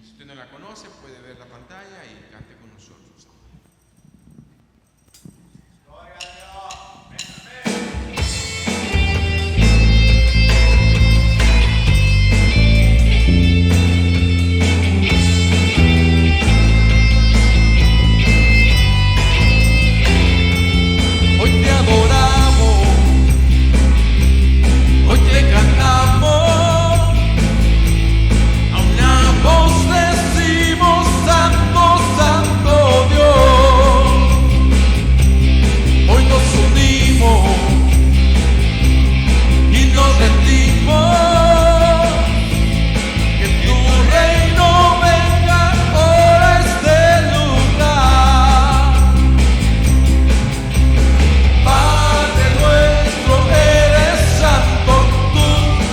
Si usted no la conoce, puede ver la pantalla y cante con nosotros. Hoy te adoramos, hoy te cantamos, a una voz decimos Santo, Santo Dios. Hoy nos unimos y nos rendimos, que tu reino venga ahora a este lugar. Padre nuestro, eres santo, tú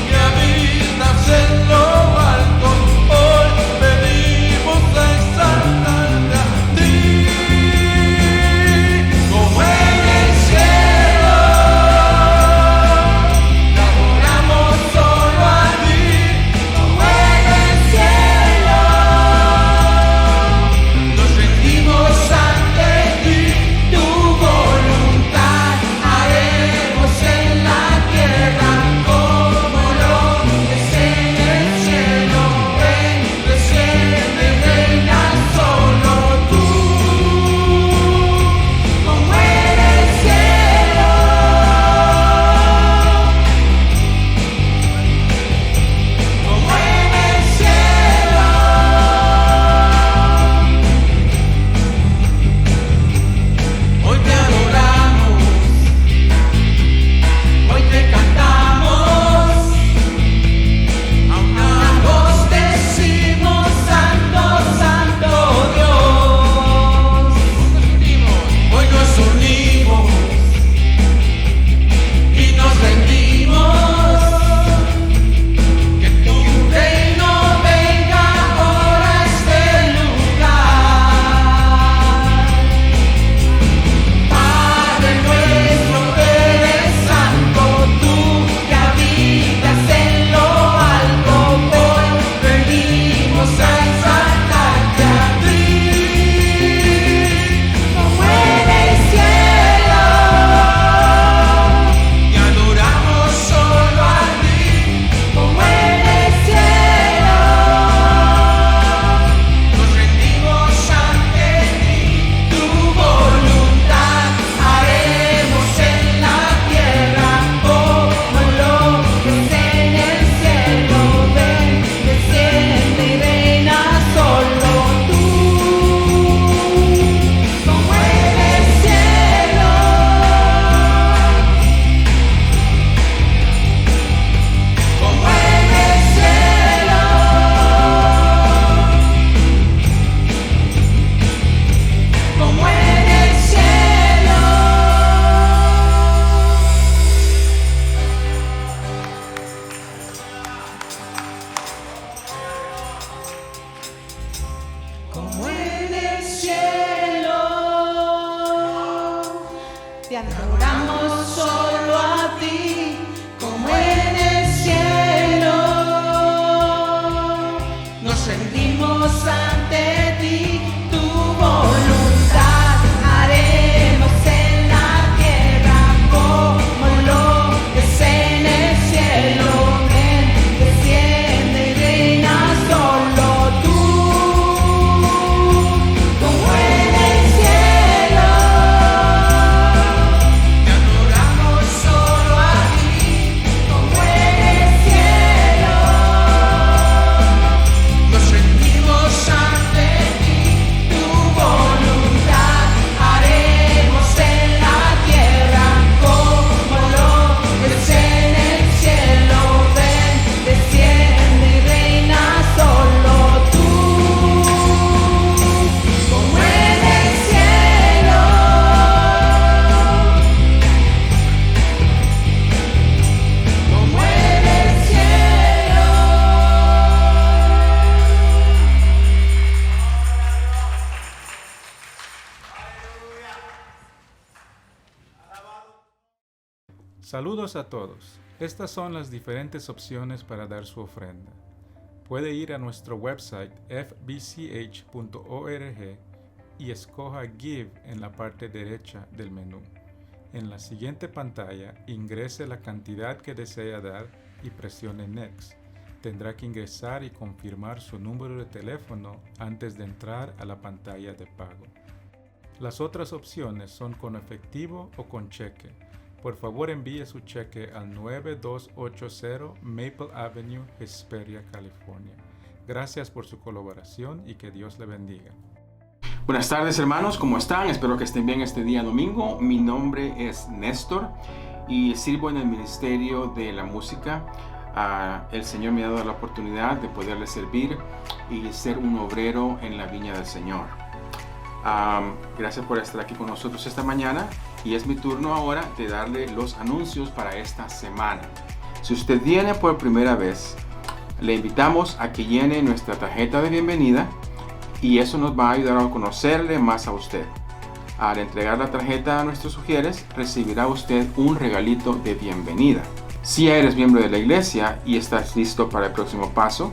que habitas en lo alto. Hoy venimos a exaltarte a ti, como en el cielo. Te adoramos solo a ti, como en el cielo. Nos rendimos ante ti, tu voluntad haremos en la tierra como lo es en el cielo. Ven, desciende, reina solo tú, como en el cielo, como en el cielo. Hoy te adoramos, hoy te cantamos, a una voz decimos Santo, Santo Dios. Hoy nos unimos y nos rendimos, que tu reino venga ahora a este lugar. Padre nuestro, eres santo, tú que habitas en lo alto. Hoy venimos a exaltarte a ti, como en el cielo. Te adoramos solo a ti, como en el cielo. Nos rendimos ante ti, tu voluntad haremos en la tierra como lo es en el cielo. Ven, desciende y reina solo tú, como en el cielo, como en el cielo, como en el cielo. Como en el cielo, te adoramos solo a ti, como en el cielo. Nos rendimos ante ti, tu voluntad haremos en la tierra como lo es en el cielo. Ven, desciende y reina solo tú, como en el cielo. Te adoramos solo a ti, como en el cielo. Nos rendimos ante ti, tu voluntad haremos en la tierra como lo es en el cielo. Ven, desciende y reina solo tú, como en el cielo, como en el cielo. Saludos a todos. Estas son las diferentes opciones para dar su ofrenda. puede ir a nuestro website fbch.org y escoja Give en la parte derecha del menú. En la siguiente pantalla, ingrese la cantidad que desea dar y presione Next. Tendrá que ingresar y confirmar su número de teléfono antes de entrar a la pantalla de pago. Las otras opciones son con efectivo o con cheque. Por favor, envíe su cheque al 9280 Maple Avenue, Hesperia, California. Gracias por su colaboración y que Dios le bendiga. Buenas tardes, hermanos, ¿cómo están? Espero que estén bien este día domingo. Mi nombre es Néstor y sirvo en el Ministerio de la Música. El Señor me ha dado la oportunidad de poderle servir y ser un obrero en la viña del Señor. Gracias por estar aquí con nosotros esta mañana y es mi turno ahora de darle los anuncios para esta semana. Si usted viene por primera vez, le invitamos a que llene nuestra tarjeta de bienvenida y eso nos va a ayudar a conocerle más a usted. Al entregar la tarjeta a nuestros sugieres, recibirá usted un regalito de bienvenida. Si ya eres miembro de la iglesia y estás listo para el próximo paso,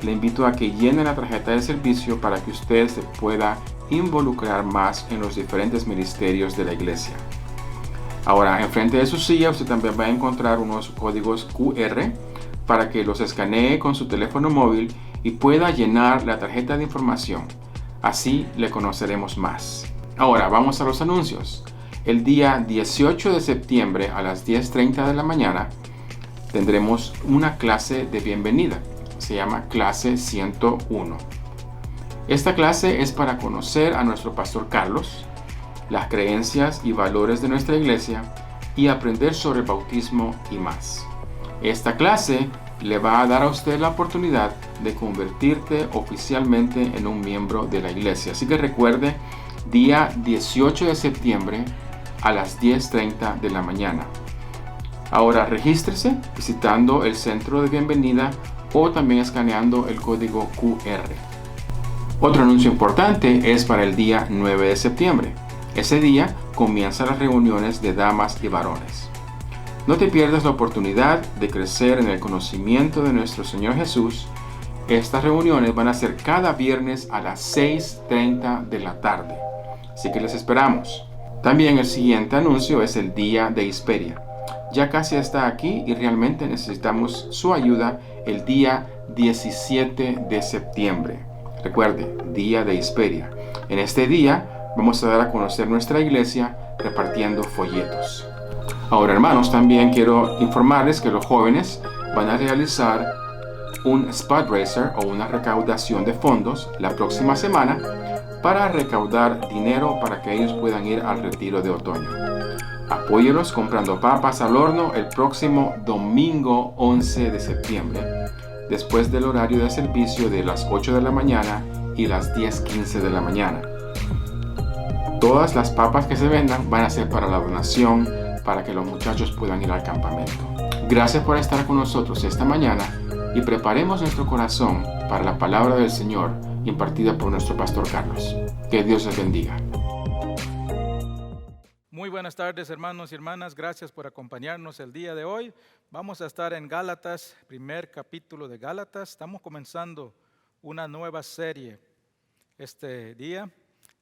le invito a que llene la tarjeta de servicio para que usted se pueda involucrar más en los diferentes ministerios de la iglesia. Ahora, enfrente de su silla usted también va a encontrar unos códigos QR para que los escanee con su teléfono móvil y pueda llenar la tarjeta de información. Así le conoceremos más. Ahora vamos a los anuncios. El día 18 de septiembre a las 10:30 de la mañana tendremos una clase de bienvenida. Se llama clase 101. Esta clase es para conocer a nuestro pastor Carlos, las creencias y valores de nuestra iglesia y aprender sobre el bautismo y más. Esta clase le va a dar a usted la oportunidad de convertirte oficialmente en un miembro de la iglesia. Así que recuerde, día 18 de septiembre a las 10:30 de la mañana. Ahora regístrese visitando el centro de bienvenida o también escaneando el código QR. Otro anuncio importante es para el día 9 de septiembre. Ese día comienzan las reuniones de damas y varones. No te pierdas la oportunidad de crecer en el conocimiento de nuestro Señor Jesús. Estas reuniones van a ser cada viernes a las 6:30 de la tarde. Así que les esperamos. También el siguiente anuncio es el Día de Hesperia. Ya casi está aquí y realmente necesitamos su ayuda el día 17 de septiembre. Recuerde, Día de Hesperia. En este día vamos a dar a conocer nuestra iglesia repartiendo folletos. Ahora, hermanos, también quiero informarles que los jóvenes van a realizar un spot raiser o una recaudación de fondos la próxima semana para recaudar dinero para que ellos puedan ir al retiro de otoño. Apóyelos comprando papas al horno el próximo domingo 11 de septiembre, después del horario de servicio de las 8 de la mañana y las 10:15 de la mañana. Todas las papas que se vendan van a ser para la donación, para que los muchachos puedan ir al campamento. Gracias por estar con nosotros esta mañana y preparemos nuestro corazón para la palabra del Señor impartida por nuestro pastor Carlos. Que Dios les bendiga. Muy buenas tardes, hermanos y hermanas. Gracias por acompañarnos el día de hoy. Vamos a estar en Gálatas, primer capítulo de Gálatas. Estamos comenzando una nueva serie este día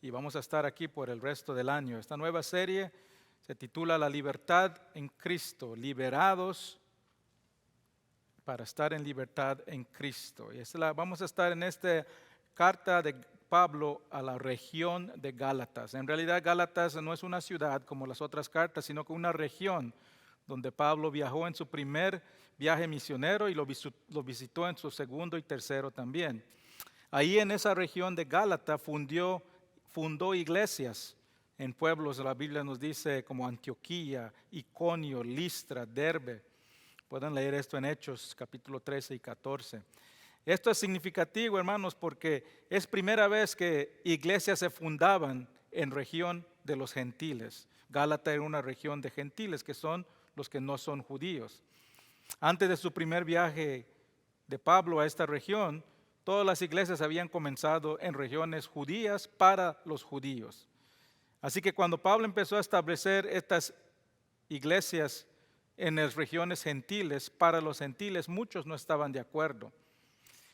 y vamos a estar aquí por el resto del año. Esta nueva serie se titula La libertad en Cristo, liberados para estar en libertad en Cristo. Y vamos a estar en esta carta de Pablo a la región de Gálatas. En realidad Gálatas no es una ciudad como las otras cartas, sino que una región donde Pablo viajó en su primer viaje misionero y lo visitó en su segundo y tercero también. Ahí en esa región de Gálatas fundó iglesias en pueblos, la Biblia nos dice como Antioquía, Iconio, Listra, Derbe. Pueden leer esto en Hechos capítulo 13 y 14. Esto es significativo, hermanos, porque es primera vez que iglesias se fundaban en región de los gentiles. Gálata era una región de gentiles, que son los que no son judíos. Antes de su primer viaje de Pablo a esta región, todas las iglesias habían comenzado en regiones judías para los judíos. Así que cuando Pablo empezó a establecer estas iglesias en las regiones gentiles, para los gentiles, muchos no estaban de acuerdo.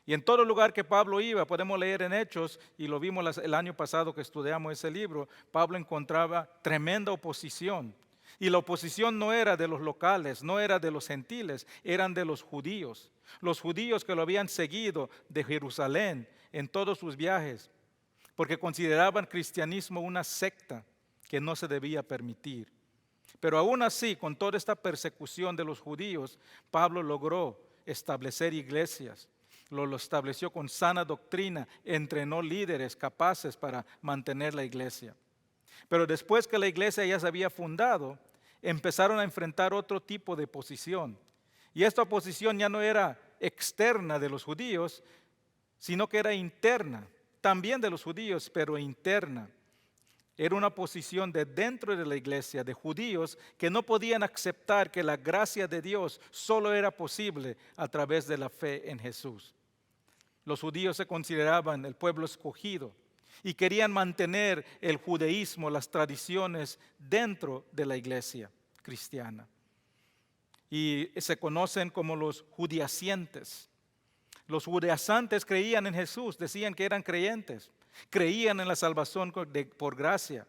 Y en todo lugar que Pablo iba, podemos leer en Hechos, y lo vimos el año pasado que estudiamos ese libro, Pablo encontraba tremenda oposición. Y la oposición no era de los locales, no era de los gentiles, eran de los judíos. Los judíos que lo habían seguido de Jerusalén en todos sus viajes, porque consideraban cristianismo una secta que no se debía permitir. Pero aún así, con toda esta persecución de los judíos, Pablo logró establecer iglesias. Lo estableció con sana doctrina, entrenó líderes capaces para mantener la iglesia. Pero después que la iglesia ya se había fundado, empezaron a enfrentar otro tipo de oposición. Y esta oposición ya no era externa de los judíos, sino que era interna, también de los judíos, pero interna. Era una posición de dentro de la iglesia, de judíos que no podían aceptar que la gracia de Dios solo era posible a través de la fe en Jesús. Los judíos se consideraban el pueblo escogido y querían mantener el judaísmo, las tradiciones dentro de la iglesia cristiana. Y se conocen como los judaizantes. Los judaizantes creían en Jesús, decían que eran creyentes, creían en la salvación por gracia,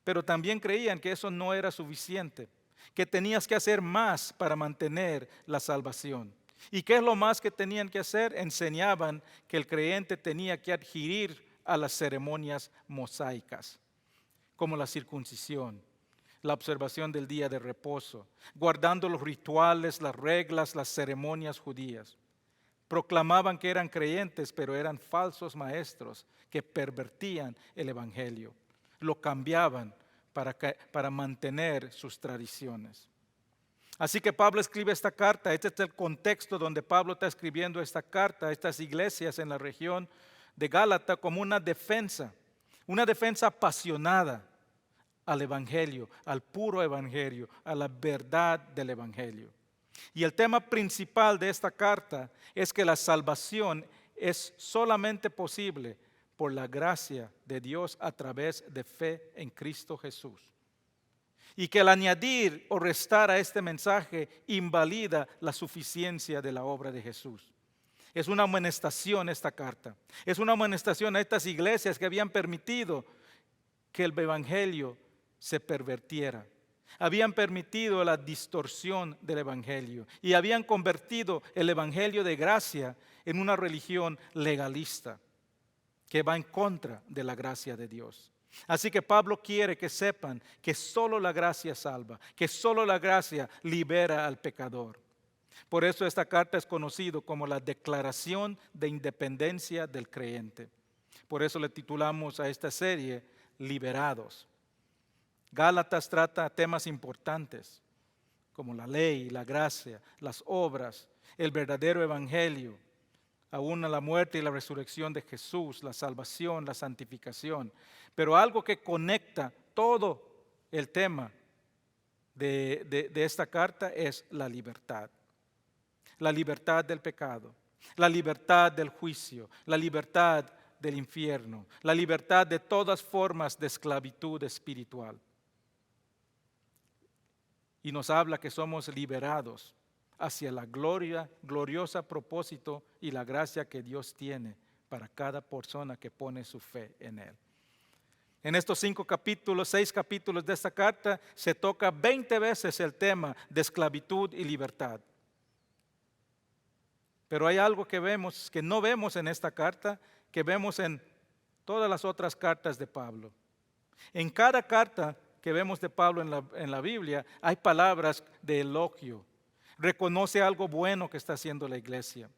pero también creían que eso no era suficiente, que tenías que hacer más para mantener la salvación. ¿Y qué es lo más que tenían que hacer? Enseñaban que el creyente tenía que adherir a las ceremonias mosaicas, como la circuncisión, la observación del día de reposo, guardando los rituales, las reglas, las ceremonias judías. Proclamaban que eran creyentes, pero eran falsos maestros que pervertían el evangelio. Lo cambiaban para mantener sus tradiciones. Así que Pablo escribe esta carta. Este es el contexto donde Pablo está escribiendo esta carta a estas iglesias en la región de Gálata como una defensa apasionada al evangelio, al puro evangelio, a la verdad del evangelio. Y el tema principal de esta carta es que la salvación es solamente posible por la gracia de Dios a través de fe en Cristo Jesús. Y que el añadir o restar a este mensaje invalida la suficiencia de la obra de Jesús. Es una amonestación esta carta. Es una amonestación a estas iglesias que habían permitido que el evangelio se pervertiera. Habían permitido la distorsión del evangelio y habían convertido el evangelio de gracia en una religión legalista que va en contra de la gracia de Dios. Así que Pablo quiere que sepan que solo la gracia salva, que solo la gracia libera al pecador. Por eso esta carta es conocida como la Declaración de Independencia del Creyente. Por eso le titulamos a esta serie Liberados. Gálatas trata temas importantes como la ley, la gracia, las obras, el verdadero evangelio, aún la muerte y la resurrección de Jesús, la salvación, la santificación. Pero algo que conecta todo el tema de esta carta es la libertad. La libertad del pecado, la libertad del juicio, la libertad del infierno, la libertad de todas formas de esclavitud espiritual. Y nos habla que somos liberados hacia la gloriosa propósito y la gracia que Dios tiene para cada persona que pone su fe en Él. En estos 6 capítulos de esta carta, se toca 20 veces el tema de esclavitud y libertad. Pero hay algo que no vemos en esta carta, que vemos en todas las otras cartas de Pablo. En cada carta que vemos de Pablo en la Biblia, hay palabras de elogio. Reconoce algo bueno que está haciendo la iglesia.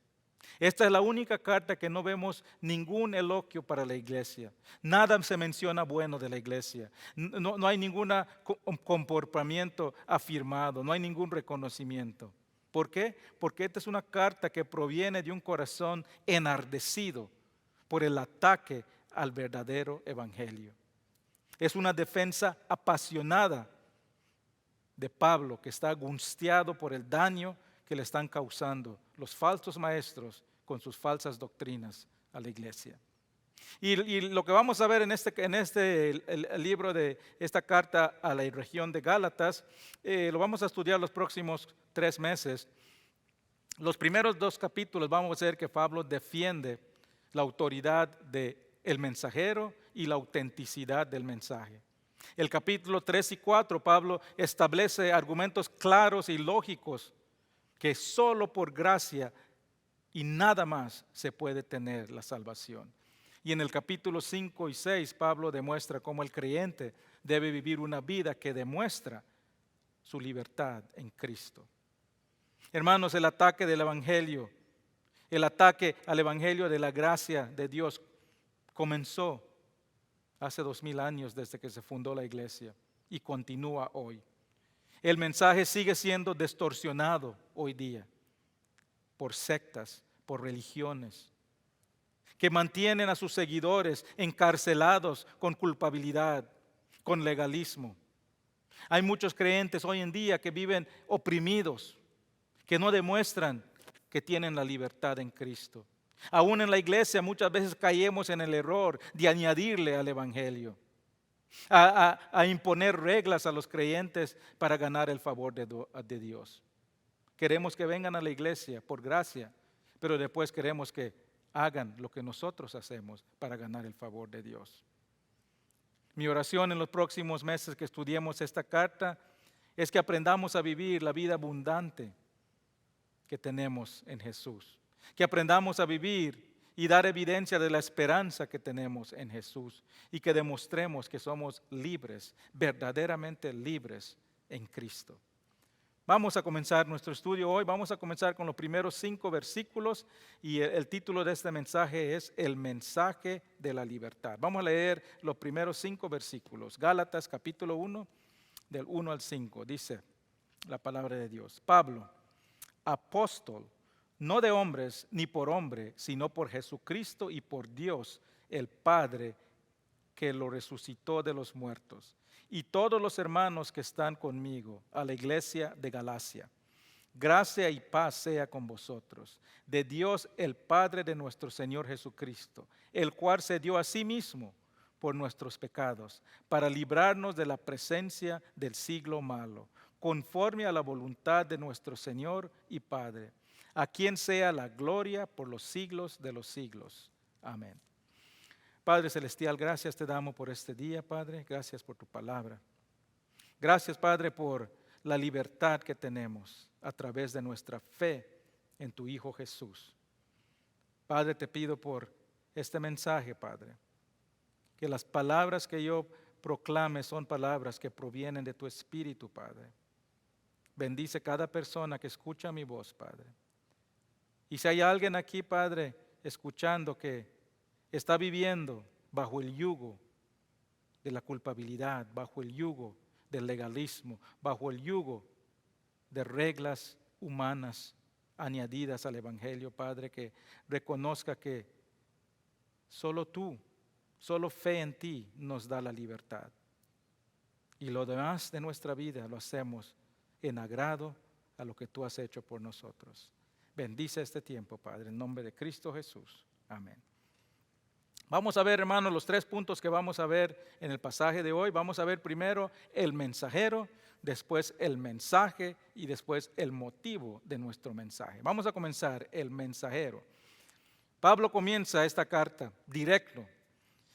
Esta es la única carta que no vemos ningún elogio para la iglesia. Nada se menciona bueno de la iglesia. No hay ningún comportamiento afirmado, no hay ningún reconocimiento. ¿Por qué? Porque esta es una carta que proviene de un corazón enardecido por el ataque al verdadero evangelio. Es una defensa apasionada de Pablo, que está angustiado por el daño que le están causando los falsos maestros con sus falsas doctrinas a la iglesia. Y lo que vamos a ver en el libro de esta carta a la región de Gálatas, lo vamos a estudiar los próximos 3 meses. Los primeros 2 capítulos vamos a ver que Pablo defiende la autoridad del mensajero y la autenticidad del mensaje. El capítulo 3 y 4, Pablo establece argumentos claros y lógicos que solo por gracia y nada más se puede tener la salvación. Y en el capítulo 5 y 6, Pablo demuestra cómo el creyente debe vivir una vida que demuestra su libertad en Cristo. Hermanos, el ataque del Evangelio, el ataque al Evangelio de la gracia de Dios comenzó hace 2000 años desde que se fundó la iglesia y continúa hoy. El mensaje sigue siendo distorsionado hoy día por sectas, por religiones, que mantienen a sus seguidores encarcelados con culpabilidad, con legalismo. Hay muchos creyentes hoy en día que viven oprimidos, que no demuestran que tienen la libertad en Cristo. Aún en la iglesia muchas veces caemos en el error de añadirle al Evangelio, a imponer reglas a los creyentes para ganar el favor de Dios. Queremos que vengan a la iglesia por gracia, pero después queremos que hagan lo que nosotros hacemos para ganar el favor de Dios. Mi oración en los próximos meses que estudiemos esta carta es que aprendamos a vivir la vida abundante que tenemos en Jesús. Que aprendamos a vivir y dar evidencia de la esperanza que tenemos en Jesús. Y que demostremos que somos libres, verdaderamente libres en Cristo. Vamos a comenzar nuestro estudio hoy. Vamos a comenzar con los primeros 5 versículos. Y el título de este mensaje es El mensaje de la libertad. Vamos a leer los primeros 5 versículos. Gálatas capítulo 1, del 1 al 5. Dice la palabra de Dios. Pablo, apóstol, no de hombres ni por hombre, sino por Jesucristo y por Dios, el Padre, que lo resucitó de los muertos, y todos los hermanos que están conmigo, a la iglesia de Galacia. Gracia y paz sea con vosotros, de Dios el Padre de nuestro Señor Jesucristo, el cual se dio a sí mismo por nuestros pecados, para librarnos de la presencia del siglo malo, conforme a la voluntad de nuestro Señor y Padre, a quien sea la gloria por los siglos de los siglos. Amén. Padre Celestial, gracias te damos por este día, Padre. Gracias por tu palabra. Gracias, Padre, por la libertad que tenemos a través de nuestra fe en tu Hijo Jesús. Padre, te pido por este mensaje, Padre, que las palabras que yo proclame son palabras que provienen de tu Espíritu, Padre. Bendice cada persona que escucha mi voz, Padre. Y si hay alguien aquí, Padre, escuchando que está viviendo bajo el yugo de la culpabilidad, bajo el yugo del legalismo, bajo el yugo de reglas humanas añadidas al Evangelio, Padre, que reconozca que solo tú, solo fe en ti nos da la libertad. Y lo demás de nuestra vida lo hacemos en agrado a lo que tú has hecho por nosotros. Bendice este tiempo, Padre, en nombre de Cristo Jesús. Amén. Vamos a ver, hermanos, los 3 puntos que vamos a ver en el pasaje de hoy. Vamos a ver primero el mensajero, después el mensaje y después el motivo de nuestro mensaje. Vamos a comenzar, el mensajero. Pablo comienza esta carta directo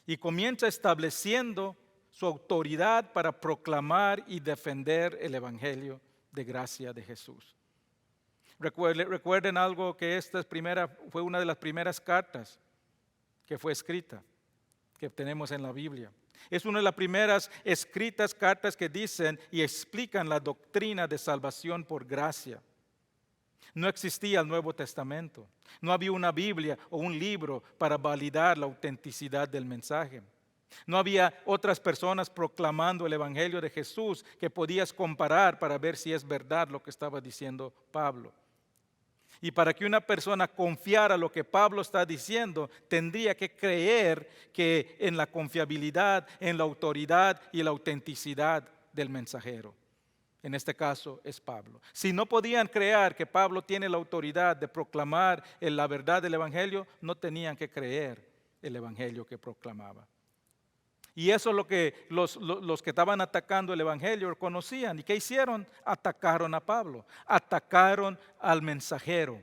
y comienza estableciendo su autoridad para proclamar y defender el Evangelio de gracia de Jesús. Recuerden algo, que fue una de las primeras cartas que fue escrita, que tenemos en la Biblia. Es una de las primeras escritas cartas que dicen y explican la doctrina de salvación por gracia. No existía el Nuevo Testamento. No había una Biblia o un libro para validar la autenticidad del mensaje. No había otras personas proclamando el Evangelio de Jesús que podías comparar para ver si es verdad lo que estaba diciendo Pablo. Y para que una persona confiara lo que Pablo está diciendo, tendría que creer que en la confiabilidad, en la autoridad y la autenticidad del mensajero. En este caso es Pablo. Si no podían creer que Pablo tiene la autoridad de proclamar la verdad del Evangelio, no tenían que creer el Evangelio que proclamaba. Y eso es lo que los que estaban atacando el Evangelio conocían. ¿Y qué hicieron? Atacaron a Pablo, atacaron al mensajero.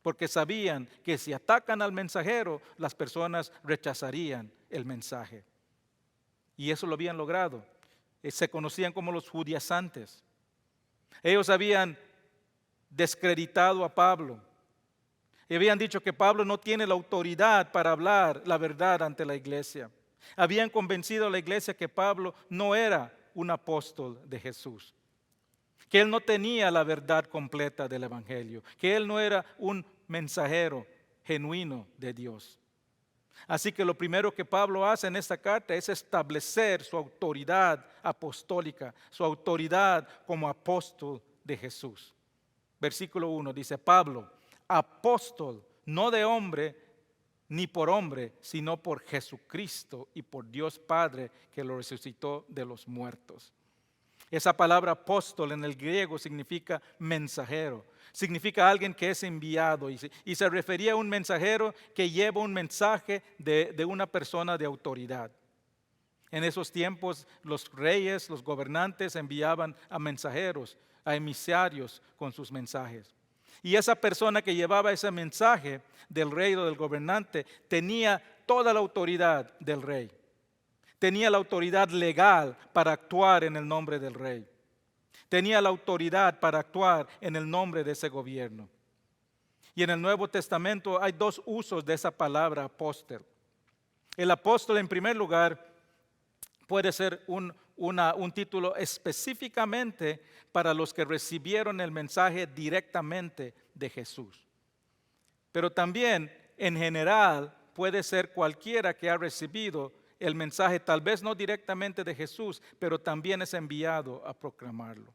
porque sabían que si atacan al mensajero, las personas rechazarían el mensaje. Y eso lo habían logrado. Se conocían como los judaizantes. Ellos habían descreditado a Pablo. Y habían dicho que Pablo no tiene la autoridad para hablar la verdad ante la iglesia. Habían convencido a la iglesia que Pablo no era un apóstol de Jesús, que él no tenía la verdad completa del evangelio, que él no era un mensajero genuino de Dios. Así que lo primero que Pablo hace en esta carta es establecer su autoridad apostólica, su autoridad como apóstol de Jesús. Versículo 1 dice: Pablo, apóstol, no de hombre ni por hombre, sino por Jesucristo y por Dios Padre que lo resucitó de los muertos. Esa palabra apóstol en el griego significa mensajero, significa alguien que es enviado y se refería a un mensajero que lleva un mensaje de una persona de autoridad. En esos tiempos los reyes, los gobernantes enviaban a mensajeros, a emisarios con sus mensajes. Y esa persona que llevaba ese mensaje del rey o del gobernante tenía toda la autoridad del rey. Tenía la autoridad legal para actuar en el nombre del rey. Tenía la autoridad para actuar en el nombre de ese gobierno. Y en el Nuevo Testamento hay dos usos de esa palabra apóstol. El apóstol, en primer lugar, puede ser un título específicamente para los que recibieron el mensaje directamente de Jesús. Pero también, en general, puede ser cualquiera que ha recibido el mensaje, tal vez no directamente de Jesús, pero también es enviado a proclamarlo.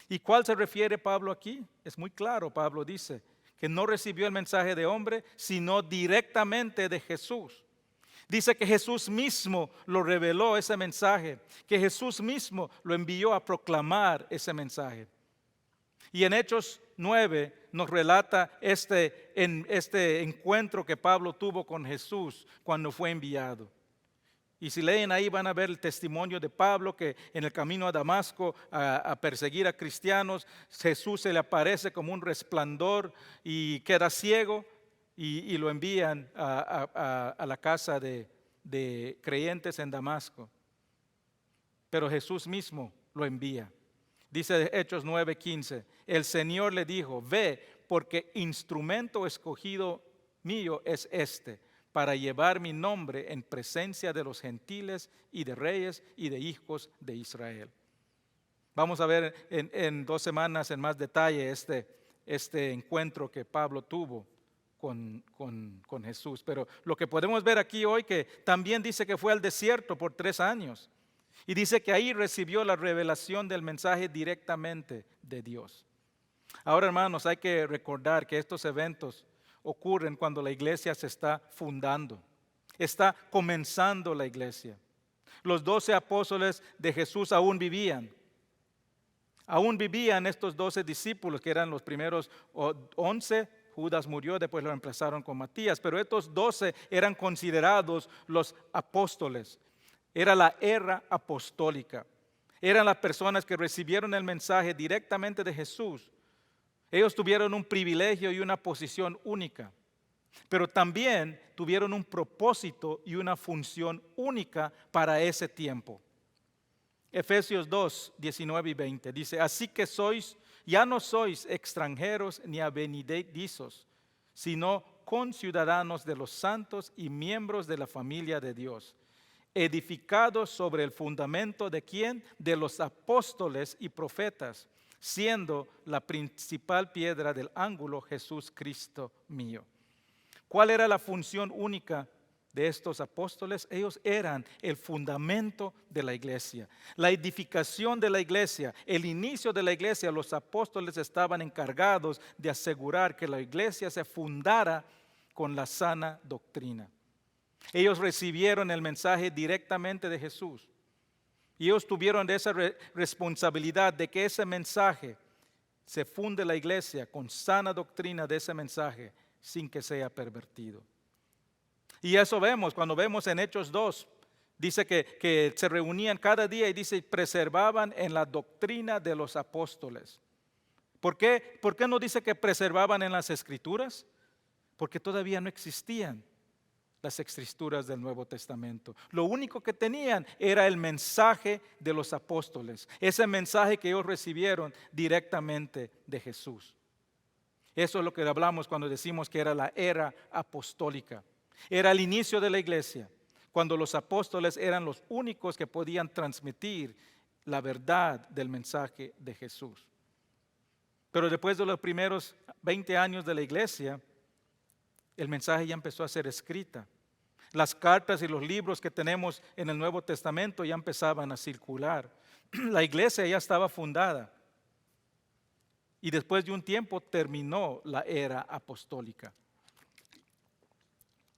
¿Y cuál se refiere Pablo aquí? Es muy claro, Pablo dice que no recibió el mensaje de hombre, sino directamente de Jesús. Dice que Jesús mismo lo reveló ese mensaje, que Jesús mismo lo envió a proclamar ese mensaje. Y en Hechos 9 nos relata este encuentro que Pablo tuvo con Jesús cuando fue enviado. Y si leen ahí van a ver el testimonio de Pablo que en el camino a Damasco a perseguir a cristianos, Jesús se le aparece como un resplandor y queda ciego. Y lo envían a la casa de creyentes en Damasco. Pero Jesús mismo lo envía. Dice Hechos 9:15, el Señor le dijo: ve, porque instrumento escogido mío es este, para llevar mi nombre en presencia de los gentiles y de reyes y de hijos de Israel. Vamos a ver en 2 semanas en más detalle este encuentro que Pablo tuvo con Jesús. Pero lo que podemos ver aquí hoy, que también dice que fue al desierto por 3 años. Y dice que ahí recibió la revelación del mensaje directamente de Dios. Ahora, hermanos, hay que recordar que estos eventos ocurren cuando la iglesia se está fundando. Está comenzando la iglesia. Los 12 apóstoles de Jesús aún vivían. Aún vivían estos 12 discípulos, que eran los primeros 11. Judas murió, después lo reemplazaron con Matías, pero estos 12 eran considerados los apóstoles. Era la era apostólica. Eran las personas que recibieron el mensaje directamente de Jesús. Ellos tuvieron un privilegio y una posición única, pero también tuvieron un propósito y una función única para ese tiempo. Efesios 2, 19 y 20 dice: así que ya no sois extranjeros ni advenedizos, sino conciudadanos de los santos y miembros de la familia de Dios, edificados sobre el fundamento de ¿quién? De los apóstoles y profetas, siendo la principal piedra del ángulo Jesús Cristo mío. ¿Cuál era la función única de estos apóstoles? Ellos eran el fundamento de la iglesia, la edificación de la iglesia, el inicio de la iglesia. Los apóstoles estaban encargados de asegurar que la iglesia se fundara con la sana doctrina. Ellos recibieron el mensaje directamente de Jesús y ellos tuvieron esa responsabilidad de que ese mensaje se funde la iglesia con sana doctrina de ese mensaje sin que sea pervertido. Y eso vemos, cuando vemos en Hechos 2, dice que se reunían cada día y dice preservaban en la doctrina de los apóstoles. ¿Por qué? ¿Por qué no dice que preservaban en las Escrituras? Porque todavía no existían las Escrituras del Nuevo Testamento. Lo único que tenían era el mensaje de los apóstoles, ese mensaje que ellos recibieron directamente de Jesús. Eso es lo que hablamos cuando decimos que era la era apostólica. Era el inicio de la iglesia, cuando los apóstoles eran los únicos que podían transmitir la verdad del mensaje de Jesús. Pero después de los primeros 20 años de la iglesia, el mensaje ya empezó a ser escrita. Las cartas y los libros que tenemos en el Nuevo Testamento ya empezaban a circular. La iglesia ya estaba fundada. Y después de un tiempo terminó la era apostólica.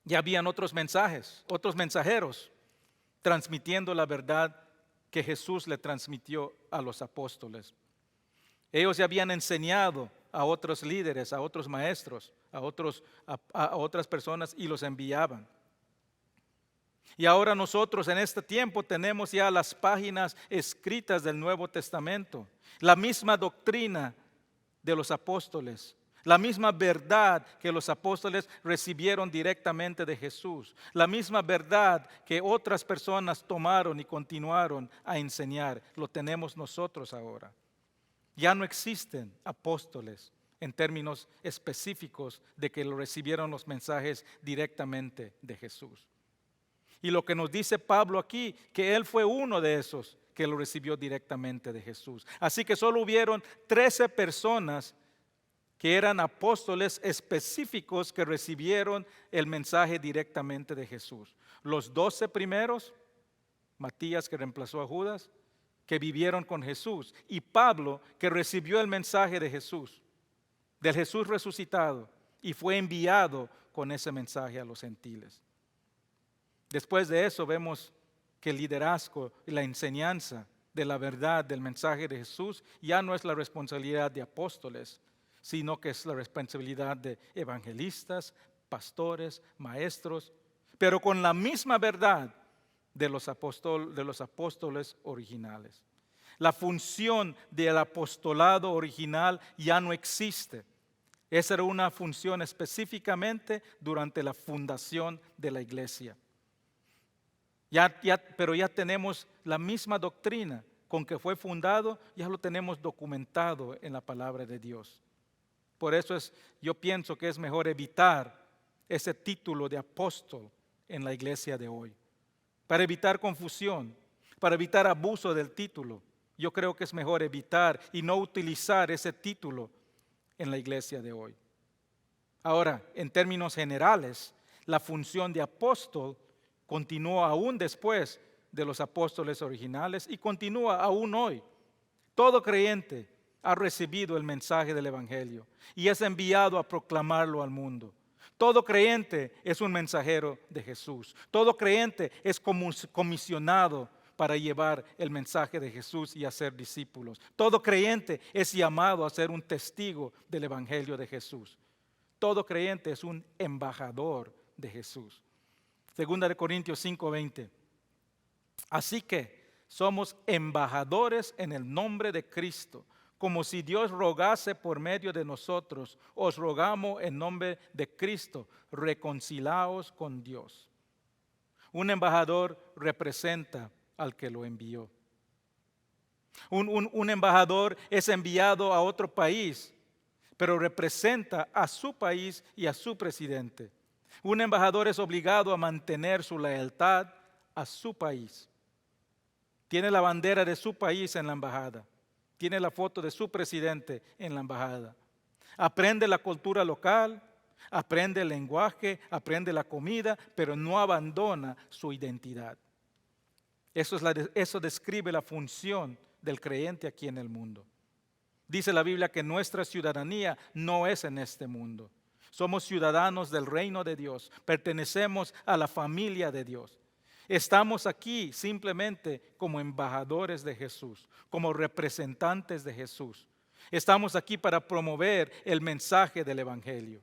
Ya habían otros mensajes, otros mensajeros, transmitiendo la verdad que Jesús le transmitió a los apóstoles. Ellos ya habían enseñado a otros líderes, a otros maestros, a otras personas y los enviaban. Y ahora nosotros en este tiempo tenemos ya las páginas escritas del Nuevo Testamento, la misma doctrina de los apóstoles, la misma verdad que los apóstoles recibieron directamente de Jesús, la misma verdad que otras personas tomaron y continuaron a enseñar, lo tenemos nosotros ahora. Ya no existen apóstoles en términos específicos de que lo recibieron los mensajes directamente de Jesús. Y lo que nos dice Pablo aquí, que él fue uno de esos que lo recibió directamente de Jesús. Así que solo hubieron 13 personas que eran apóstoles específicos que recibieron el mensaje directamente de Jesús. Los 12 primeros, Matías que reemplazó a Judas, que vivieron con Jesús, y Pablo que recibió el mensaje de Jesús, del Jesús resucitado, y fue enviado con ese mensaje a los gentiles. Después de eso vemos que el liderazgo y la enseñanza de la verdad del mensaje de Jesús ya no es la responsabilidad de apóstoles, sino que es la responsabilidad de evangelistas, pastores, maestros, pero con la misma verdad de los apóstoles originales. La función del apostolado original ya no existe. Esa era una función específicamente durante la fundación de la iglesia. Pero ya tenemos la misma doctrina con que fue fundado, ya lo tenemos documentado en la palabra de Dios. Por eso yo pienso que es mejor evitar ese título de apóstol en la iglesia de hoy. Para evitar confusión, para evitar abuso del título, yo creo que es mejor evitar y no utilizar ese título en la iglesia de hoy. Ahora, en términos generales, la función de apóstol continuó aún después de los apóstoles originales y continúa aún hoy. Todo creyente ha recibido el mensaje del Evangelio y es enviado a proclamarlo al mundo. Todo creyente es un mensajero de Jesús. Todo creyente es comisionado para llevar el mensaje de Jesús y hacer discípulos. Todo creyente es llamado a ser un testigo del Evangelio de Jesús. Todo creyente es un embajador de Jesús. Segunda de Corintios 5:20. Así que somos embajadores en el nombre de Cristo, como si Dios rogase por medio de nosotros. Os rogamos en nombre de Cristo, reconciliaos con Dios. Un embajador representa al que lo envió. Un embajador es enviado a otro país, pero representa a su país y a su presidente. Un embajador es obligado a mantener su lealtad a su país. Tiene la bandera de su país en la embajada. Tiene la foto de su presidente en la embajada. Aprende la cultura local, aprende el lenguaje, aprende la comida, pero no abandona su identidad. Eso describe la función del creyente aquí en el mundo. Dice la Biblia que nuestra ciudadanía no es en este mundo. Somos ciudadanos del reino de Dios, pertenecemos a la familia de Dios. Estamos aquí simplemente como embajadores de Jesús, como representantes de Jesús. Estamos aquí para promover el mensaje del Evangelio.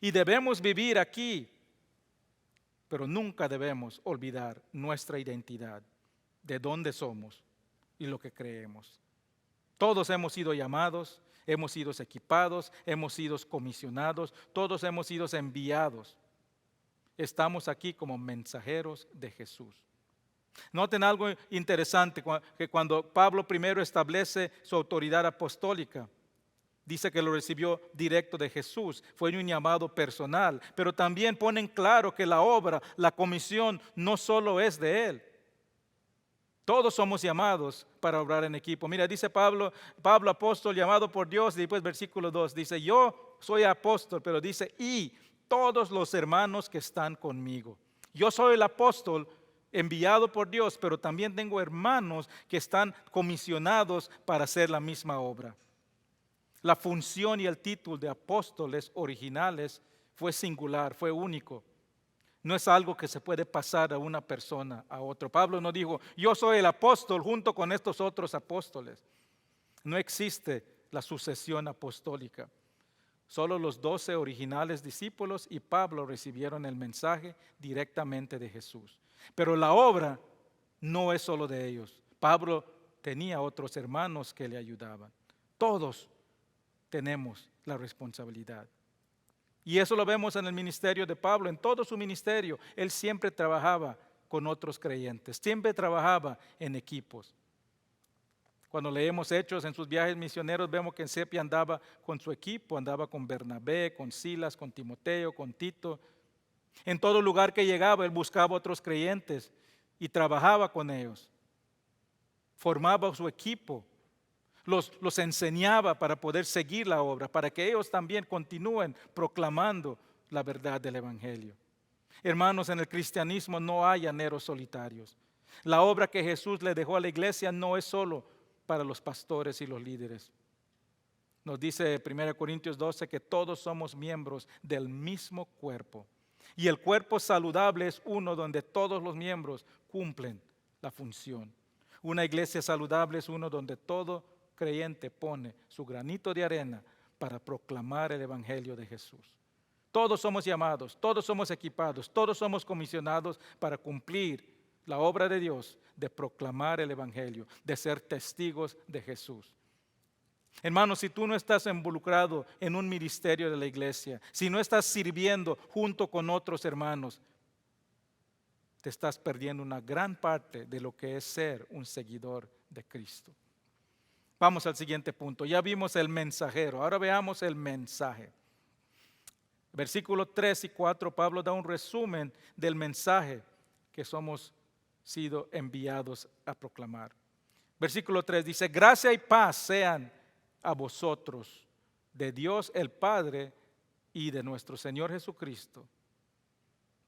Y debemos vivir aquí, pero nunca debemos olvidar nuestra identidad, de dónde somos y lo que creemos. Todos hemos sido llamados, hemos sido equipados, hemos sido comisionados, todos hemos sido enviados. Estamos aquí como mensajeros de Jesús. Noten algo interesante, que cuando Pablo primero establece su autoridad apostólica, dice que lo recibió directo de Jesús, fue un llamado personal, pero también ponen claro que la obra, la comisión, no solo es de él. Todos somos llamados para obrar en equipo. Mira, dice Pablo apóstol llamado por Dios, y después versículo 2, dice, yo soy apóstol, pero dice, y todos los hermanos que están conmigo. Yo soy el apóstol enviado por Dios, pero también tengo hermanos que están comisionados para hacer la misma obra. La función y el título de apóstoles originales fue singular, fue único. No es algo que se puede pasar a una persona a otro. Pablo no dijo, yo soy el apóstol junto con estos otros apóstoles. No existe la sucesión apostólica. Solo los 12 originales discípulos y Pablo recibieron el mensaje directamente de Jesús. Pero la obra no es solo de ellos. Pablo tenía otros hermanos que le ayudaban. Todos tenemos la responsabilidad. Y eso lo vemos en el ministerio de Pablo. En todo su ministerio, él siempre trabajaba con otros creyentes, siempre trabajaba en equipos. Cuando leemos Hechos en sus viajes misioneros, vemos que siempre andaba con su equipo, andaba con Bernabé, con Silas, con Timoteo, con Tito. En todo lugar que llegaba, él buscaba otros creyentes y trabajaba con ellos. Formaba su equipo. Los enseñaba para poder seguir la obra, para que ellos también continúen proclamando la verdad del Evangelio. Hermanos, en el cristianismo no hay llaneros solitarios. La obra que Jesús le dejó a la iglesia no es solo para los pastores y los líderes. Nos dice 1 Corintios 12 que todos somos miembros del mismo cuerpo. Y el cuerpo saludable es uno donde todos los miembros cumplen la función. Una iglesia saludable es uno donde todo creyente pone su granito de arena para proclamar el Evangelio de Jesús. Todos somos llamados, todos somos equipados, todos somos comisionados para cumplir la obra de Dios, de proclamar el Evangelio, de ser testigos de Jesús. Hermanos, si tú no estás involucrado en un ministerio de la iglesia, si no estás sirviendo junto con otros hermanos, te estás perdiendo una gran parte de lo que es ser un seguidor de Cristo. Vamos al siguiente punto. Ya vimos el mensajero, ahora veamos el mensaje. Versículos 3 y 4, Pablo da un resumen del mensaje que somos sido enviados a proclamar. Versículo 3 dice, gracia y paz sean a vosotros, de Dios el Padre y de nuestro Señor Jesucristo.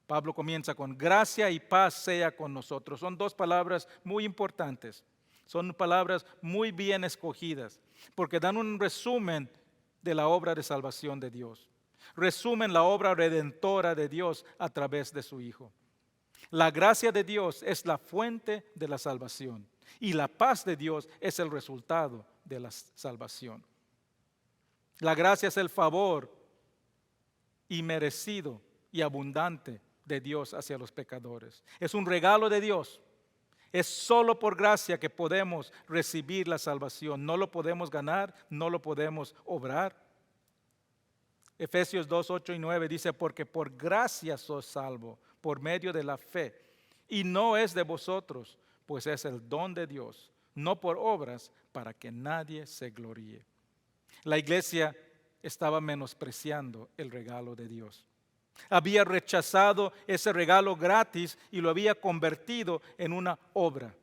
Pablo comienza con gracia y paz sea con nosotros. Son dos palabras muy importantes. Son palabras muy bien escogidas, porque dan un resumen de la obra de salvación de Dios. Resumen la obra redentora de Dios a través de su Hijo. La gracia de Dios es la fuente de la salvación y la paz de Dios es el resultado de la salvación. La gracia es el favor inmerecido y abundante de Dios hacia los pecadores. Es un regalo de Dios. Es solo por gracia que podemos recibir la salvación. No lo podemos ganar, no lo podemos obrar. Efesios 2, 8 y 9 dice, porque por gracia sos salvo, por medio de la fe. Y no es de vosotros, pues es el don de Dios, no por obras, para que nadie se gloríe. La iglesia estaba menospreciando el regalo de Dios. Había rechazado ese regalo gratis y lo había convertido en una obra.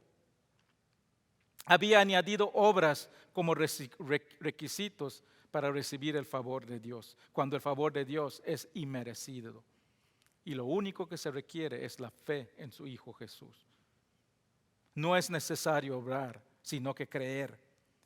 Había añadido obras como requisitos para recibir el favor de Dios, cuando el favor de Dios es inmerecido. Y lo único que se requiere es la fe en su Hijo Jesús. No es necesario obrar, sino que creer.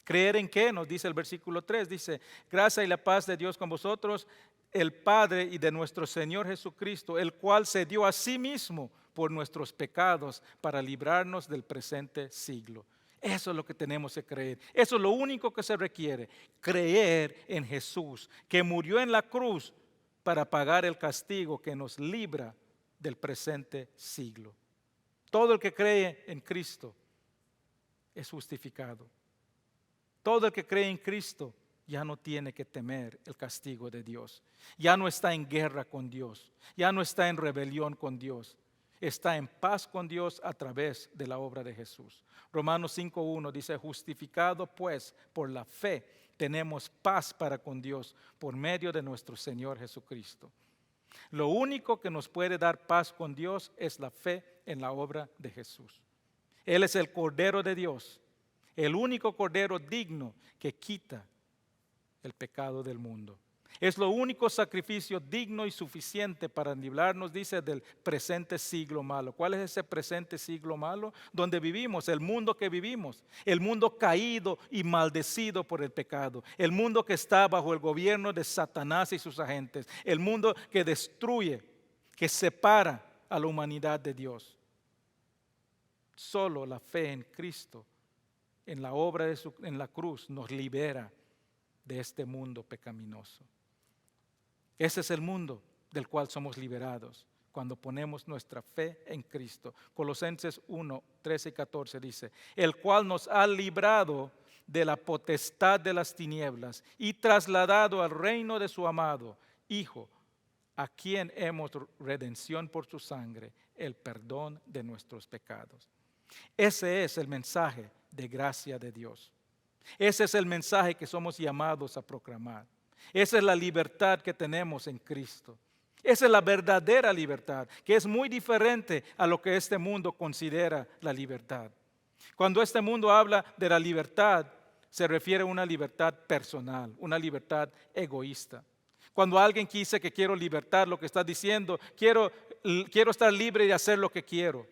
¿Creer en qué? Nos dice el versículo 3, dice, gracia y la paz de Dios con vosotros, el Padre y de nuestro Señor Jesucristo, el cual se dio a sí mismo por nuestros pecados para librarnos del presente siglo. Eso es lo que tenemos que creer. Eso es lo único que se requiere. Creer en Jesús, que murió en la cruz para pagar el castigo que nos libra del presente siglo. Todo el que cree en Cristo es justificado. Todo el que cree en Cristo ya no tiene que temer el castigo de Dios. Ya no está en guerra con Dios. Ya no está en rebelión con Dios. Está en paz con Dios a través de la obra de Jesús. Romanos 5:1 dice, justificado pues por la fe, tenemos paz para con Dios por medio de nuestro Señor Jesucristo. Lo único que nos puede dar paz con Dios es la fe en la obra de Jesús. Él es el Cordero de Dios, el único Cordero digno que quita el pecado del mundo. Es lo único sacrificio digno y suficiente para librarnos, dice, del presente siglo malo. ¿Cuál es ese presente siglo malo? Donde vivimos, el mundo que vivimos, el mundo caído y maldecido por el pecado, el mundo que está bajo el gobierno de Satanás y sus agentes, el mundo que destruye, que separa a la humanidad de Dios. Solo la fe en Cristo, en la obra en la cruz, nos libera de este mundo pecaminoso. Ese es el mundo del cual somos liberados cuando ponemos nuestra fe en Cristo. Colosenses 1, 13 y 14 dice, el cual nos ha librado de la potestad de las tinieblas y trasladado al reino de su amado Hijo, a quien hemos redención por su sangre, el perdón de nuestros pecados. Ese es el mensaje de gracia de Dios. Ese es el mensaje que somos llamados a proclamar. Esa es la libertad que tenemos en Cristo. Esa es la verdadera libertad, que es muy diferente a lo que este mundo considera la libertad. Cuando este mundo habla de la libertad, se refiere a una libertad personal, una libertad egoísta. Cuando alguien dice que quiero libertad, lo que está diciendo, quiero estar libre de hacer lo que quiero.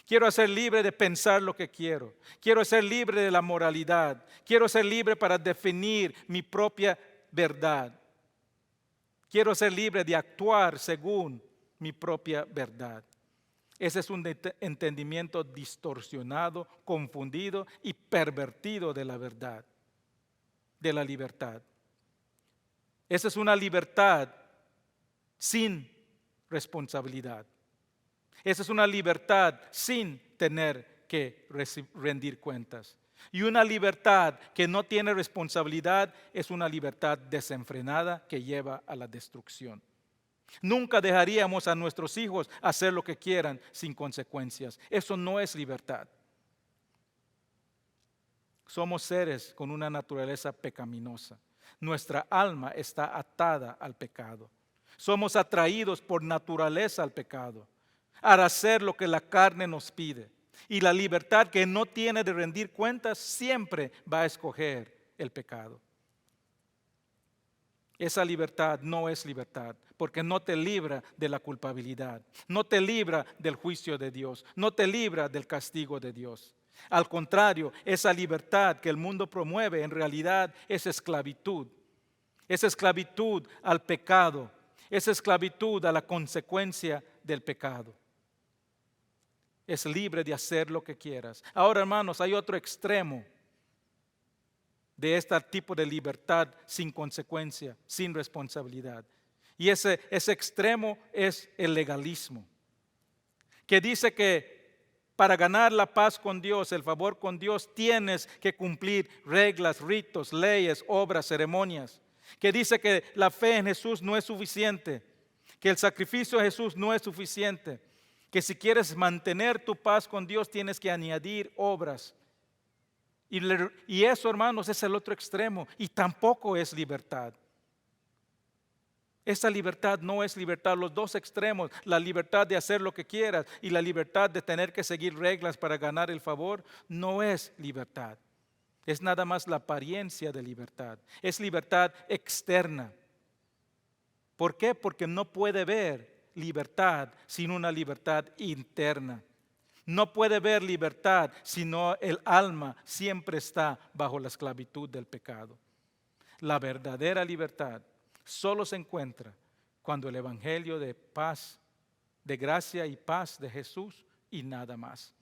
Quiero ser libre de pensar lo que quiero. Quiero ser libre de la moralidad. Quiero ser libre para definir mi propia verdad. Quiero ser libre de actuar según mi propia verdad. Ese es un entendimiento distorsionado, confundido y pervertido de la verdad, de la libertad. Esa es una libertad sin responsabilidad. Esa es una libertad sin tener que rendir cuentas. Y una libertad que no tiene responsabilidad es una libertad desenfrenada que lleva a la destrucción. Nunca dejaríamos a nuestros hijos hacer lo que quieran sin consecuencias. Eso no es libertad. Somos seres con una naturaleza pecaminosa. Nuestra alma está atada al pecado. Somos atraídos por naturaleza al pecado, a hacer lo que la carne nos pide. Y la libertad que no tiene de rendir cuentas siempre va a escoger el pecado. Esa libertad no es libertad, porque no te libra de la culpabilidad, no te libra del juicio de Dios, no te libra del castigo de Dios. Al contrario, esa libertad que el mundo promueve en realidad es esclavitud. Es esclavitud al pecado, es esclavitud a la consecuencia del pecado. Es libre de hacer lo que quieras. Ahora, hermanos, hay otro extremo de este tipo de libertad sin consecuencia, sin responsabilidad. Y ese extremo es el legalismo, que dice que para ganar la paz con Dios, el favor con Dios, tienes que cumplir reglas, ritos, leyes, obras, ceremonias. Que dice que la fe en Jesús no es suficiente, que el sacrificio de Jesús no es suficiente, que si quieres mantener tu paz con Dios tienes que añadir obras. Y eso, hermanos, es el otro extremo y tampoco es libertad. Esa libertad no es libertad. Los dos extremos, la libertad de hacer lo que quieras y la libertad de tener que seguir reglas para ganar el favor, no es libertad. Es nada más la apariencia de libertad. Es libertad externa. ¿Por qué? Porque no puede haber libertad sin una libertad interna. No puede haber libertad sino el alma siempre está bajo la esclavitud del pecado. La verdadera libertad solo se encuentra cuando el evangelio de paz, de gracia y paz de Jesús y nada más.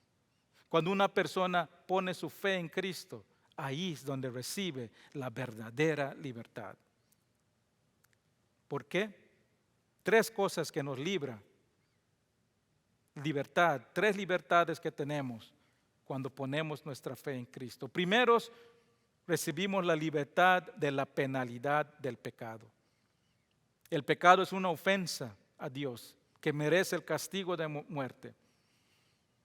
Cuando una persona pone su fe en Cristo, ahí es donde recibe la verdadera libertad. ¿Por qué? 3 cosas que nos libran. Libertad, 3 libertades que tenemos cuando ponemos nuestra fe en Cristo. Primero, recibimos la libertad de la penalidad del pecado. El pecado es una ofensa a Dios que merece el castigo de muerte.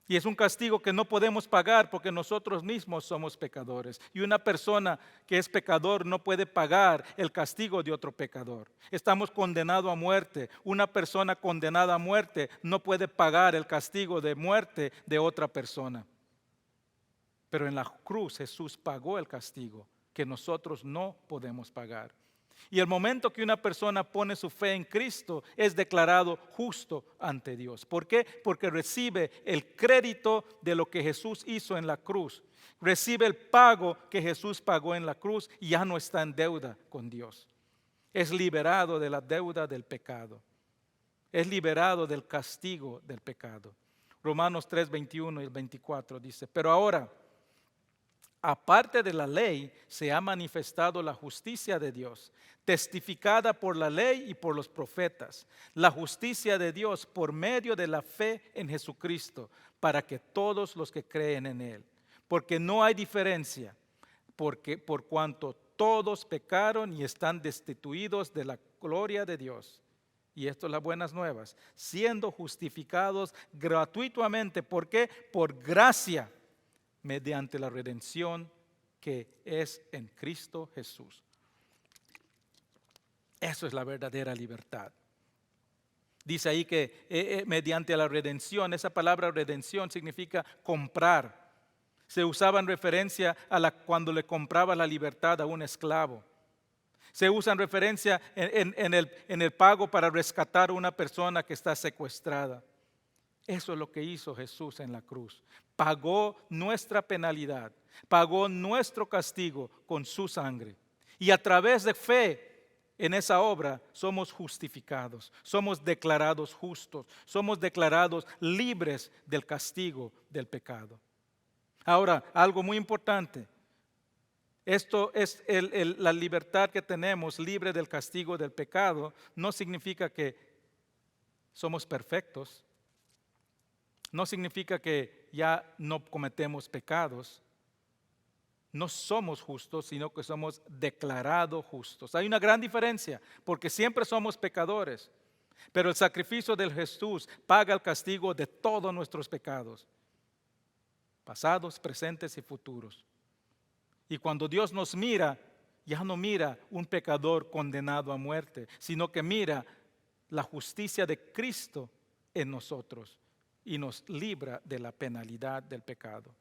Y es un castigo que no podemos pagar porque nosotros mismos somos pecadores. Y una persona que es pecador no puede pagar el castigo de otro pecador. Estamos condenados a muerte. Una persona condenada a muerte no puede pagar el castigo de muerte de otra persona. Pero en la cruz Jesús pagó el castigo que nosotros no podemos pagar. Y el momento que una persona pone su fe en Cristo es declarado justo ante Dios. ¿Por qué? Porque recibe el crédito de lo que Jesús hizo en la cruz. Recibe el pago que Jesús pagó en la cruz y ya no está en deuda con Dios. Es liberado de la deuda del pecado. Es liberado del castigo del pecado. Romanos 3, 21 y 24 dice, pero ahora, aparte de la ley, se ha manifestado la justicia de Dios, testificada por la ley y por los profetas, la justicia de Dios por medio de la fe en Jesucristo, para que todos los que creen en Él, porque no hay diferencia, porque por cuanto todos pecaron y están destituidos de la gloria de Dios. Y esto es las buenas nuevas, siendo justificados gratuitamente. ¿Por qué? Por gracia, mediante la redención que es en Cristo Jesús. Eso es la verdadera libertad. Dice ahí que mediante la redención, esa palabra redención significa comprar. Se usaba en referencia a cuando le compraba la libertad a un esclavo. Se usa en referencia en el pago para rescatar a una persona que está secuestrada. Eso es lo que hizo Jesús en la cruz. Pagó nuestra penalidad, pagó nuestro castigo con su sangre. Y a través de fe en esa obra somos justificados, somos declarados justos, somos declarados libres del castigo del pecado. Ahora, algo muy importante. Esto es la libertad que tenemos, libre del castigo del pecado, no significa que somos perfectos. No significa que ya no cometemos pecados. No somos justos, sino que somos declarados justos. Hay una gran diferencia, porque siempre somos pecadores. Pero el sacrificio de Jesús paga el castigo de todos nuestros pecados, pasados, presentes y futuros. Y cuando Dios nos mira, ya no mira un pecador condenado a muerte, sino que mira la justicia de Cristo en nosotros y nos libra de la penalidad del pecado.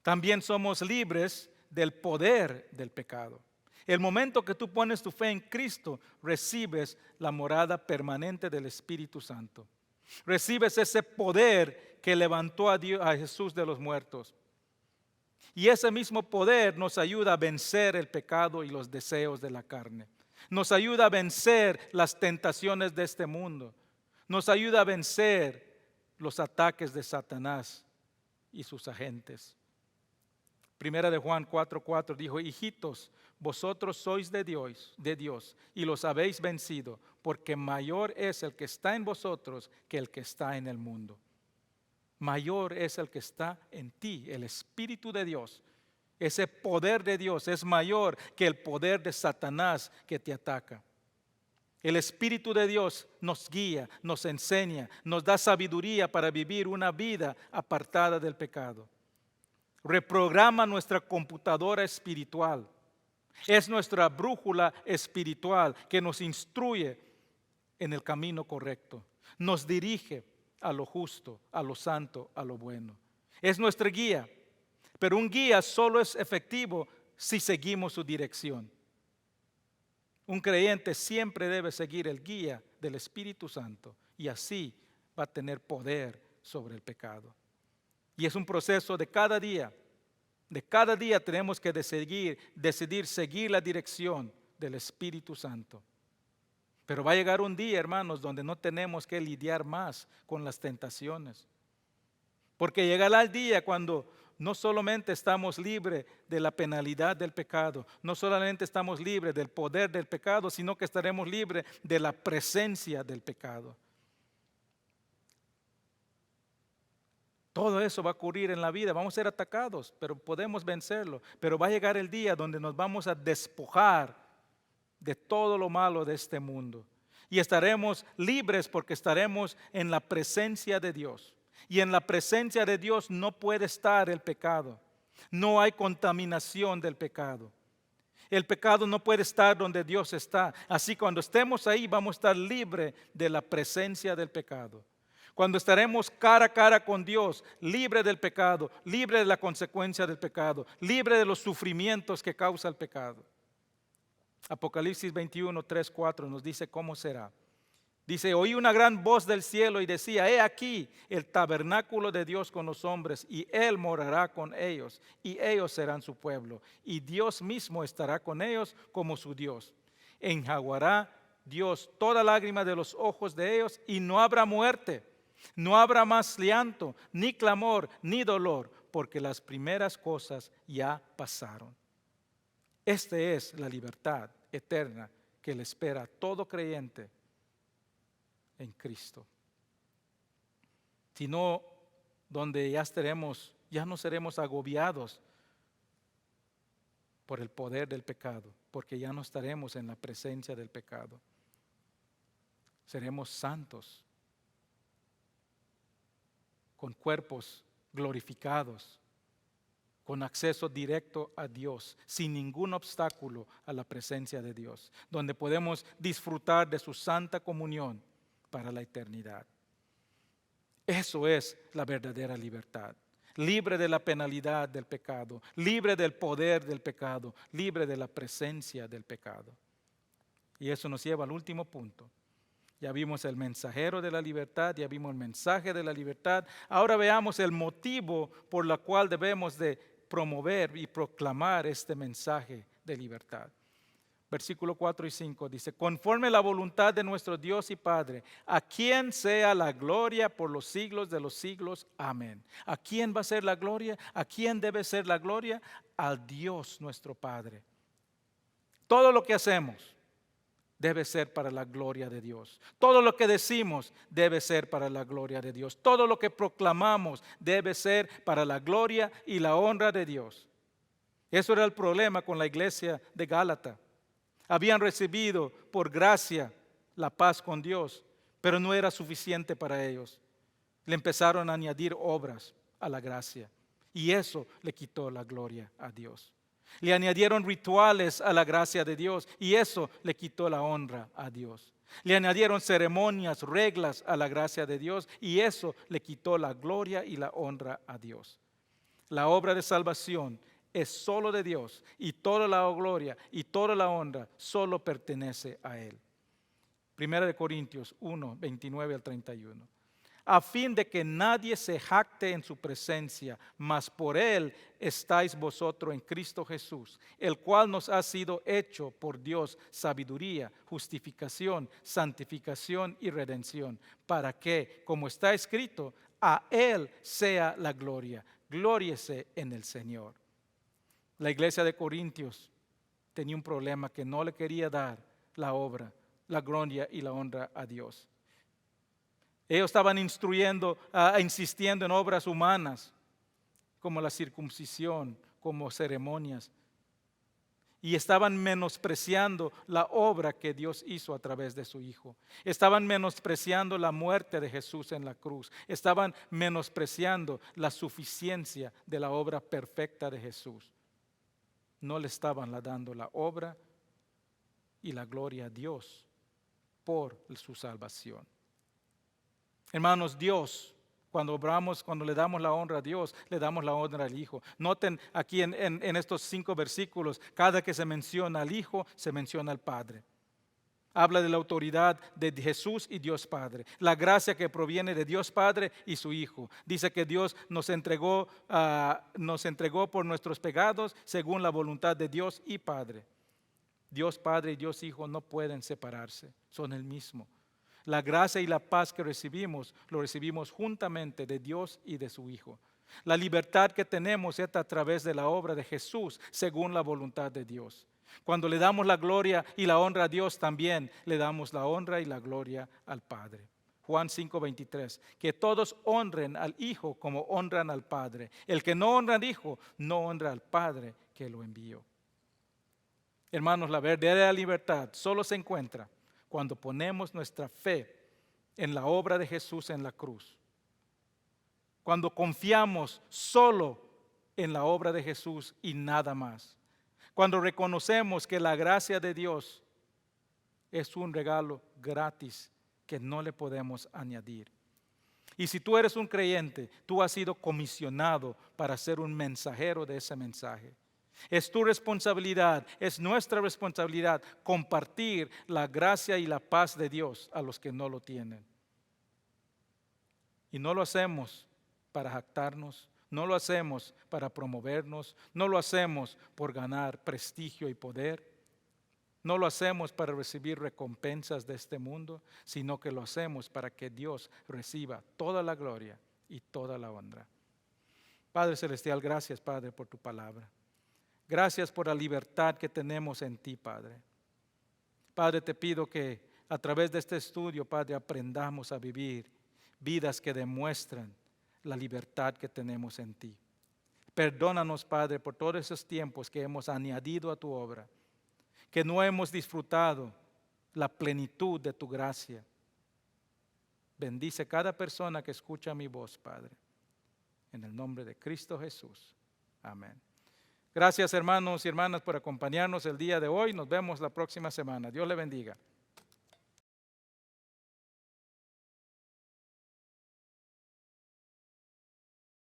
También somos libres del poder del pecado. El momento que tú pones tu fe en Cristo, recibes la morada permanente del Espíritu Santo. Recibes ese poder que levantó a Jesús de los muertos. Y ese mismo poder nos ayuda a vencer el pecado y los deseos de la carne. Nos ayuda a vencer las tentaciones de este mundo. Nos ayuda a vencer los ataques de Satanás y sus agentes. Primera de Juan 4:4 dijo, hijitos, vosotros sois de Dios y los habéis vencido, porque mayor es el que está en vosotros que el que está en el mundo. Mayor es el que está en ti, el Espíritu de Dios. Ese poder de Dios es mayor que el poder de Satanás que te ataca. El Espíritu de Dios nos guía, nos enseña, nos da sabiduría para vivir una vida apartada del pecado. Reprograma nuestra computadora espiritual. Es nuestra brújula espiritual que nos instruye en el camino correcto. Nos dirige a lo justo, a lo santo, a lo bueno. Es nuestra guía, pero un guía solo es efectivo si seguimos su dirección. Un creyente siempre debe seguir el guía del Espíritu Santo y así va a tener poder sobre el pecado. Y es un proceso de cada día. De cada día tenemos que decidir seguir la dirección del Espíritu Santo. Pero va a llegar un día, hermanos, donde no tenemos que lidiar más con las tentaciones. Porque llegará el día cuando no solamente estamos libres de la penalidad del pecado, no solamente estamos libres del poder del pecado, sino que estaremos libres de la presencia del pecado. Todo eso va a ocurrir en la vida. Vamos a ser atacados, pero podemos vencerlo. Pero va a llegar el día donde nos vamos a despojar de todo lo malo de este mundo. Y estaremos libres porque estaremos en la presencia de Dios. Y en la presencia de Dios no puede estar el pecado. No hay contaminación del pecado. El pecado no puede estar donde Dios está. Así cuando estemos ahí vamos a estar libres de la presencia del pecado. Cuando estaremos cara a cara con Dios, libre del pecado, libre de la consecuencia del pecado, libre de los sufrimientos que causa el pecado. Apocalipsis 21, 3, 4 nos dice cómo será. Dice, oí una gran voz del cielo y decía, he aquí el tabernáculo de Dios con los hombres, y Él morará con ellos, y ellos serán su pueblo, y Dios mismo estará con ellos como su Dios. Enjaguará Dios toda lágrima de los ojos de ellos, y no habrá muerte, no habrá más llanto, ni clamor, ni dolor, porque las primeras cosas ya pasaron. Esta es la libertad eterna que le espera a todo creyente en Cristo. Sino donde ya no seremos agobiados por el poder del pecado, porque ya no estaremos en la presencia del pecado. Seremos santos, con cuerpos glorificados, con acceso directo a Dios, sin ningún obstáculo a la presencia de Dios, donde podemos disfrutar de su santa comunión para la eternidad. Eso es la verdadera libertad. Libre de la penalidad del pecado, libre del poder del pecado, libre de la presencia del pecado. Y eso nos lleva al último punto. Ya vimos el mensajero de la libertad, ya vimos el mensaje de la libertad. Ahora veamos el motivo por el cual debemos de promover y proclamar este mensaje de libertad. Versículo 4 y 5 dice, conforme la voluntad de nuestro Dios y Padre, a quien sea la gloria por los siglos de los siglos. Amén. ¿A quién va a ser la gloria? ¿A quién debe ser la gloria? Al Dios nuestro Padre. Todo lo que hacemos debe ser para la gloria de Dios. Todo lo que decimos debe ser para la gloria de Dios. Todo lo que proclamamos debe ser para la gloria y la honra de Dios. Eso era el problema con la iglesia de Gálata. Habían recibido por gracia la paz con Dios, pero no era suficiente para ellos. Le empezaron a añadir obras a la gracia y eso le quitó la gloria a Dios. Le añadieron rituales a la gracia de Dios y eso le quitó la honra a Dios. Le añadieron ceremonias, reglas a la gracia de Dios y eso le quitó la gloria y la honra a Dios. La obra de salvación es solo de Dios y toda la gloria y toda la honra solo pertenece a Él. Primera de Corintios 1, 29 al 31. A fin de que nadie se jacte en su presencia, mas por Él estáis vosotros en Cristo Jesús, el cual nos ha sido hecho por Dios sabiduría, justificación, santificación y redención, para que, como está escrito, a Él sea la gloria. Glóriese en el Señor. La iglesia de Corintios tenía un problema que no le quería dar la obra, la gloria y la honra a Dios. Ellos estaban insistiendo en obras humanas, como la circuncisión, como ceremonias. Y estaban menospreciando la obra que Dios hizo a través de su Hijo. Estaban menospreciando la muerte de Jesús en la cruz. Estaban menospreciando la suficiencia de la obra perfecta de Jesús. No le estaban dando la obra y la gloria a Dios por su salvación. Hermanos, Dios, cuando obramos, cuando le damos la honra a Dios, le damos la honra al Hijo. Noten aquí en estos 5 versículos, cada que se menciona al Hijo, se menciona al Padre. Habla de la autoridad de Jesús y Dios Padre. La gracia que proviene de Dios Padre y su Hijo. Dice que Dios nos entregó por nuestros pecados según la voluntad de Dios y Padre. Dios Padre y Dios Hijo no pueden separarse, son el mismo. La gracia y la paz que recibimos, lo recibimos juntamente de Dios y de su Hijo. La libertad que tenemos es a través de la obra de Jesús según la voluntad de Dios. Cuando le damos la gloria y la honra a Dios, también le damos la honra y la gloria al Padre. Juan 5:23, que todos honren al Hijo como honran al Padre. El que no honra al Hijo, no honra al Padre que lo envió. Hermanos, la verdadera libertad solo se encuentra cuando ponemos nuestra fe en la obra de Jesús en la cruz. Cuando confiamos solo en la obra de Jesús y nada más. Cuando reconocemos que la gracia de Dios es un regalo gratis que no le podemos añadir. Y si tú eres un creyente, tú has sido comisionado para ser un mensajero de ese mensaje. Es tu responsabilidad, es nuestra responsabilidad compartir la gracia y la paz de Dios a los que no lo tienen. Y no lo hacemos para jactarnos, no lo hacemos para promovernos, no lo hacemos por ganar prestigio y poder, no lo hacemos para recibir recompensas de este mundo, sino que lo hacemos para que Dios reciba toda la gloria y toda la honra. Padre Celestial, gracias, Padre, por tu palabra. Gracias por la libertad que tenemos en ti, Padre. Padre, te pido que a través de este estudio, Padre, aprendamos a vivir vidas que demuestran la libertad que tenemos en ti. Perdónanos, Padre, por todos esos tiempos que hemos añadido a tu obra, que no hemos disfrutado la plenitud de tu gracia. Bendice cada persona que escucha mi voz, Padre. En el nombre de Cristo Jesús. Amén. Gracias, hermanos y hermanas, por acompañarnos el día de hoy. Nos vemos la próxima semana. Dios le bendiga.